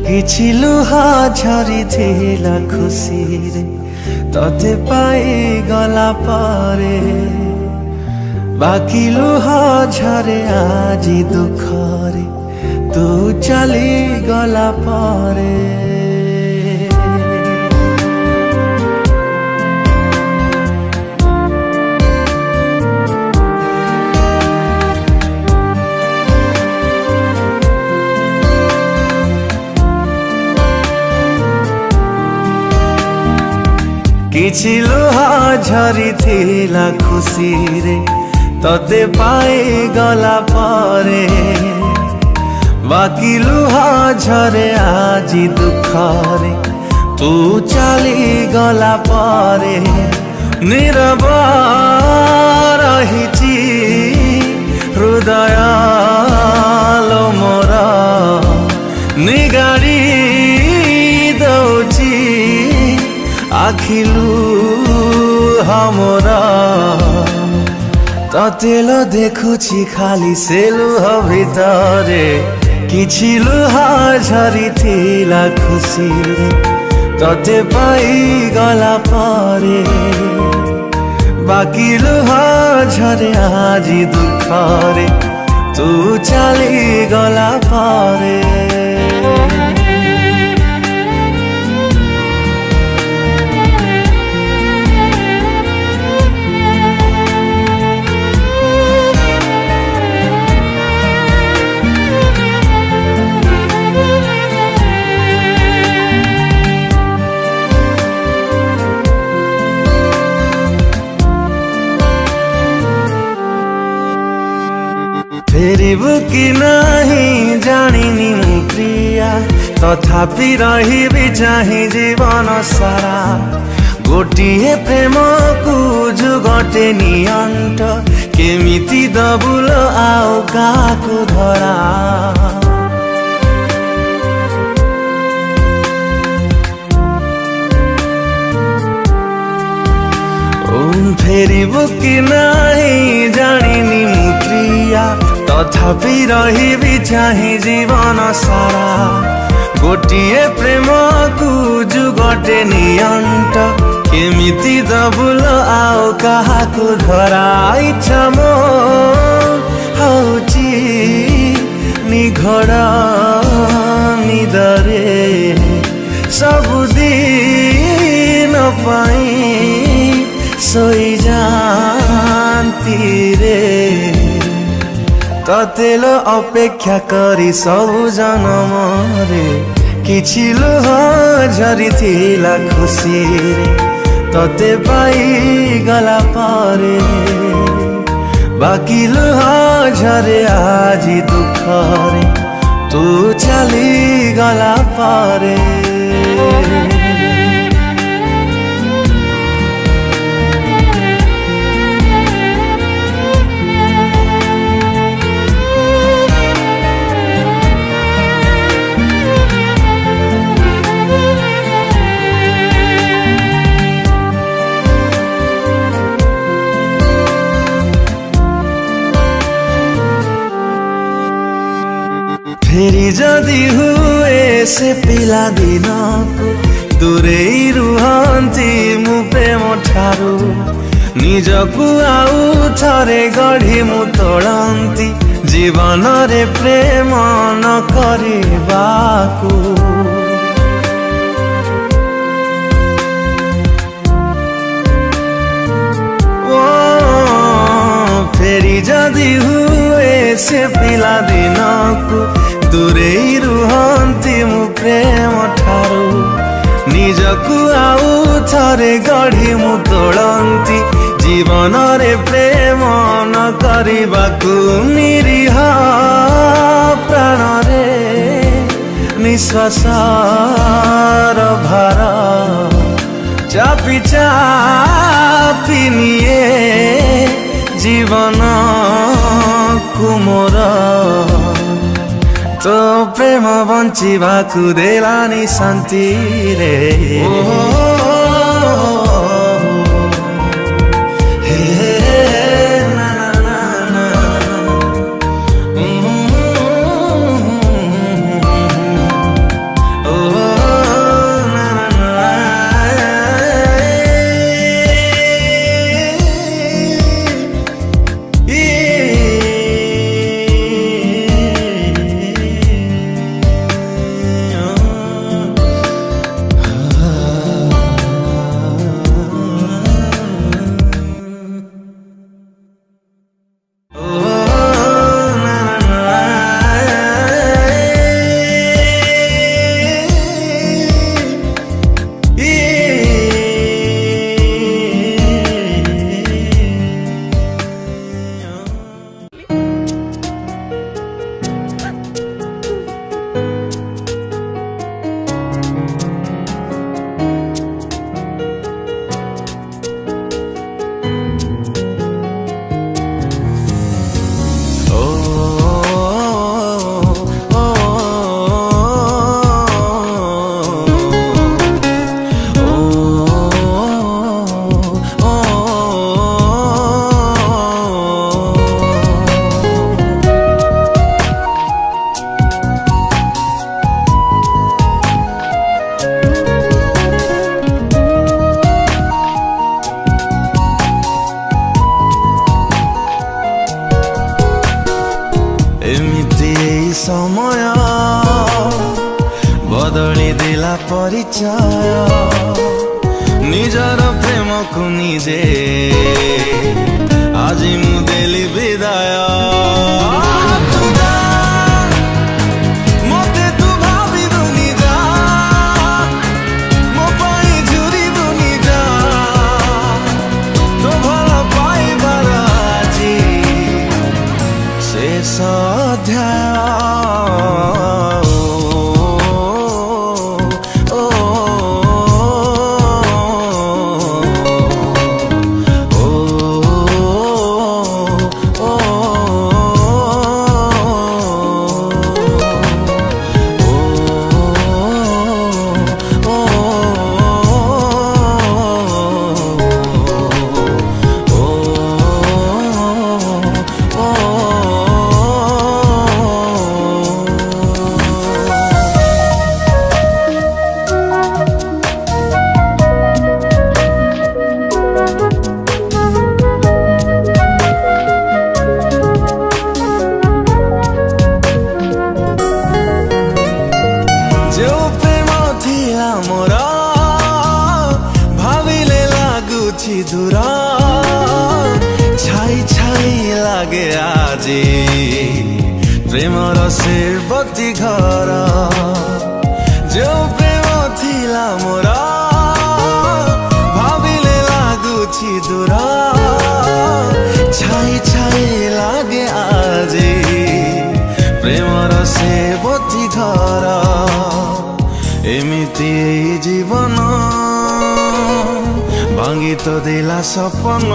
କିଛି ଲୁହା ଝରିଥିଲା ଖୁସିରେ ତତେ ପାଇଗଲା ପରେ, ବାକି ଲୁହା ଝରେ ଆଜି ଦୁଃଖରେ ତୁ ଚାଲିଗଲା ପରେ। କିଛି ଲୁହା ଝରିଥିଲା ଖୁସିରେ ତତେ ପାଇଗଲା ପରେ, ବାକି ଲୁହା ଝରେ ଆଜି ଦୁଃଖରେ ତୁ ଚାଲିଗଲା ପରେ। ନୀରବ ରହିଛି ହୃଦୟ ଲୋ ମୋର, ନିଗାଡ଼ି ଦଉଛି ଆଖିଲୁ हमरा। ତତେ ଲ ଦେଖୁଛି ଖାଲି ସେ ଲୁହ ଭିତରେ, କିଛି ଲୁହା ଝରିଥିଲା ଖୁସିରେ ତତେ ପାଇଗଲା ପରେ, ବାକି ଲୁହା ଝରେ ଆଜି ଦୁଃଖରେ ତୁ ଚାଲିଗଲା ପରେ। फेरिबु कि नहीं जानिनी मु प्रिया, तथापि रहिबि चाहि जीवन सारा। गोटिए प्रेम को जुगटे नियंट, केमिति दबुल आउ काकु धरा। फेरिबु कि नहीं जानिनी मु प्रिया, तथापि रहिबि चाहि जीवन सारा। गोटिए प्रेम को जुगटे नियंट, केमिति दबुल आउ काहाकु धरा। इच्छा मो हौची निघड़ निदरे सबुदिन पाई सोई जानती रे। तते लो अपेक्षा करी सबु जनमरे, किछि लुह झरिथिला खुसिरे तते पाइगला पारे, बाकी लुह झरे आजी दुःखरे तू चलिगला पारे। फेरि जदि हुए से पिला दिन को दूरे रुहंती मु प्रेम ठारू, निजकु आउ थरे गढ़ी मु तोड़ंती जीवन रे प्रेम न करिबाकू। फेरि जदि हुए से पिला दिन को दूरे रुहंती मु प्रेम ठारू, निजकु आउ थरे गढ़ी मु तोड़ंती जीवन रे प्रेम न करिबाकू। निरीह प्राण रे निश्वास भार चापी चापी निए जीवन कुमोर। तो प्रेम बंचिबाकु देलानी शांति रे। बदली देला परिचय निजर प्रेम को निजे आज मु देली विदाय दूर छाई छाई लागे आजी प्रेमर से बती घर जो प्रेम थिला मोर भाविले लागुछि दूर छाई छाई लागे आजी प्रेमर से बती घर एमिति जीवन भांगी तो दिला सपन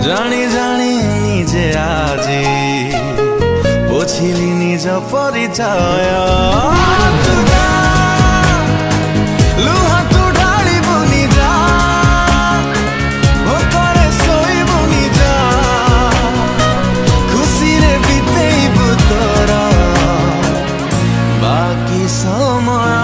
जानी जानी निजे आजी पोछिली निज परिचय लुहा तू ढाली बुनी जा भोकरे सोई बुनी जा खुशी रे बीतेई बुतरा बाकी समय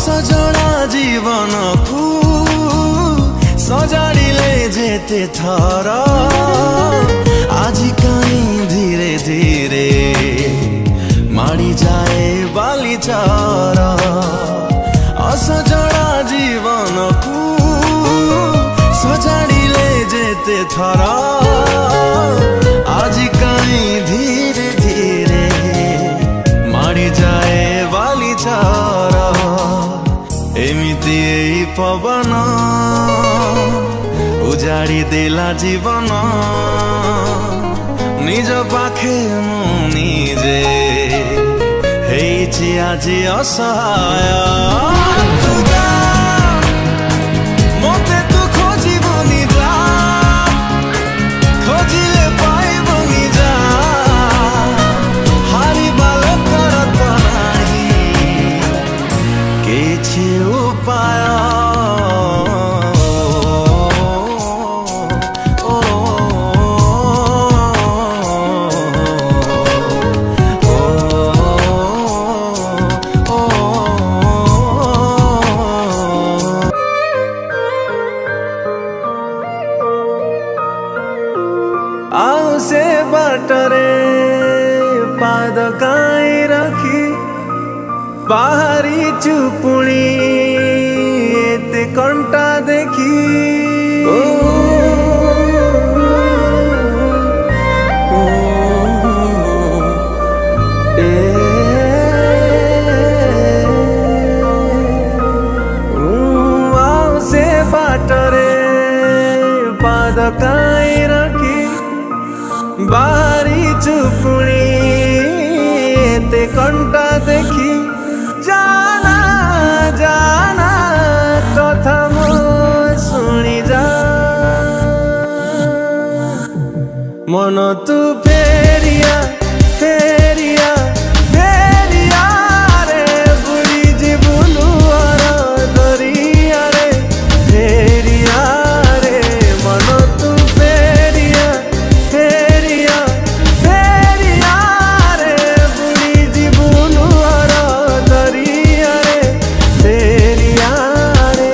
सजड़ा जीवन को सजाड़िले जेते थर आज कहीं धीरे धीरे माड़ी जाए बाली चार असजड़ा जीवन को सजाड़िले जेते थर आज कहीं धीरे धीरे माड़ी जाए बाली चार एमिति पवन उजाड़ी देला जीवन निज पाखे मु निजे हेछि आजी असहाय मते तू खोजिबुनि जा खोजिले पाइबुनि जा हारी बालकर तो नाही किछि उपाय आउ से बाटरे पाद काई रखी बाहरी चुपुणी एते कंटा देखी काई रखी बाहरी चुपुणी एते कंटा देखी जाना जाना कथा मो शुणी जा मन तू फेरिया फेरिया फेरिया रे बुढ़ी जीवनु दरिया रे फेरिया रे मन तू फेरिया फेरिया फेरिया रे बुढ़ी जीवनु दरिया रे फेरिया रे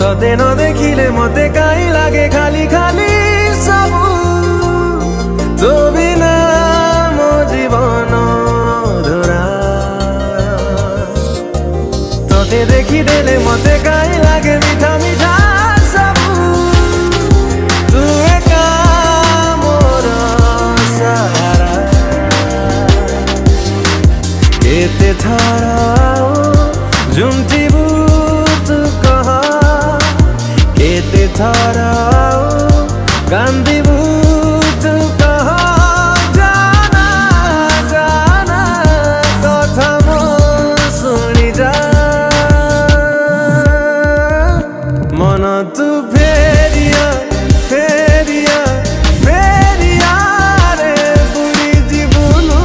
तते न देखिले मते काई लागे खाली खाली सबू तो बिना मो जीवन धरा तते देखी देले मते काई लागे मीठा मीठा सबू तू एका मोर सहारा केते थारा झुमटिबू तू कहा केते थारा कांदिबू तू कहा जाना जाना कथा मो शुणी जा मन तू फेरिया फेरिया फेरिया रे बुढ़ी जीवनु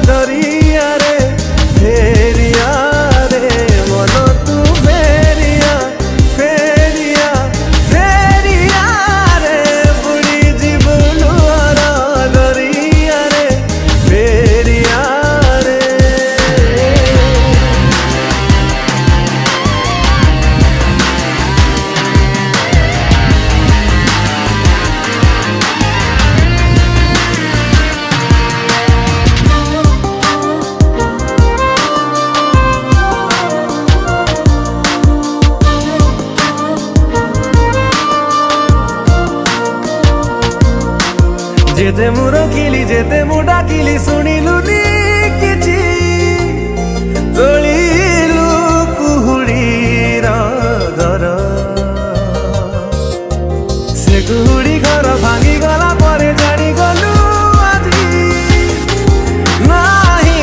दरिया रे फेरिया रे मन तू फेरिया फेरिया फेरिया रे बुढ़ी जीवनु दरिया रे फेरिया रे जेते मु रखिली जेते मु डाकिली शुणिलुनी किछि तोलिलु कुहुड़ीर घर से कुहुड़ी घर भांगी गला परे जानी गलु आजी नाही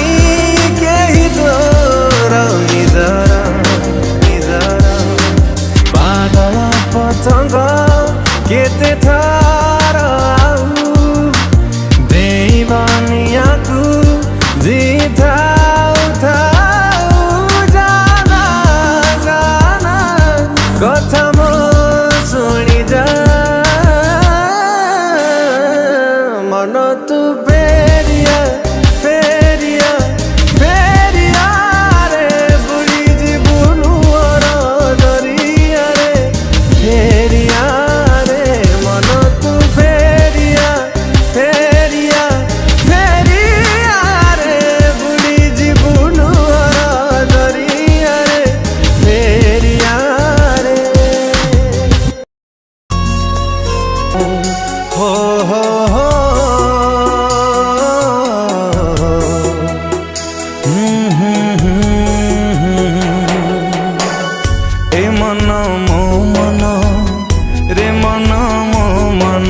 केही तोर निजरा निजरा पागल पतंग केते थारा देवानिया तू जीता जाना जाना कथा मो शुणी जा मन तू फेरिया फेरिया फेरिया रे बुढ़ी जीवनु दरिया रे फेरिया रे मन तू फेरिया फेरिया फेरिया रे बुढ़ी जीवनु दरिया रे फेरिया रे हो हो हो ए मन मो मन रे मन मो मन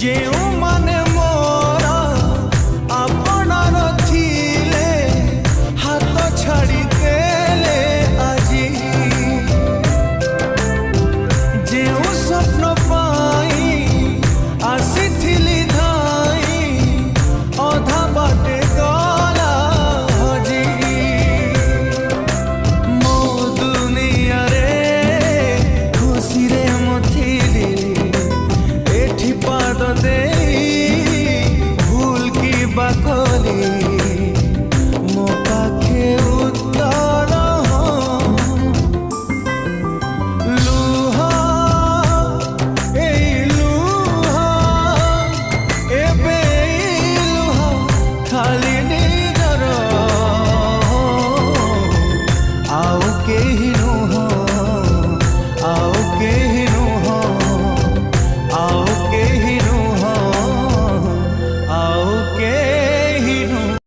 ଯେଉଁ ମାନେ ମୋର ଆପଣାର ଥିଲେ ହାତ ଛାଡ଼ିଦେଲେ ଆଜି ଯେଉଁ ସ୍ୱପ୍ନ ପାଇଁ ଆସିଥିଲି ଧାଇଁ ଅଧା ବାଟେ ଗଲା ହଜି ମୋ ଦୁନିଆରେ ଖୁସିରେ ମୁଁ ଥିଲି ଏଠି ପାଦ ଦେଇ ଭୁଲ କି ବା କଲି ମୋ ପାଖେ ଉତ୍ତର ଲୁହ ଏଇ ଲୁହ ଏବେ ଏଇ ଲୁହ ଖାଲି ନିଜର ଆଉ କେହି ନୁହଁ।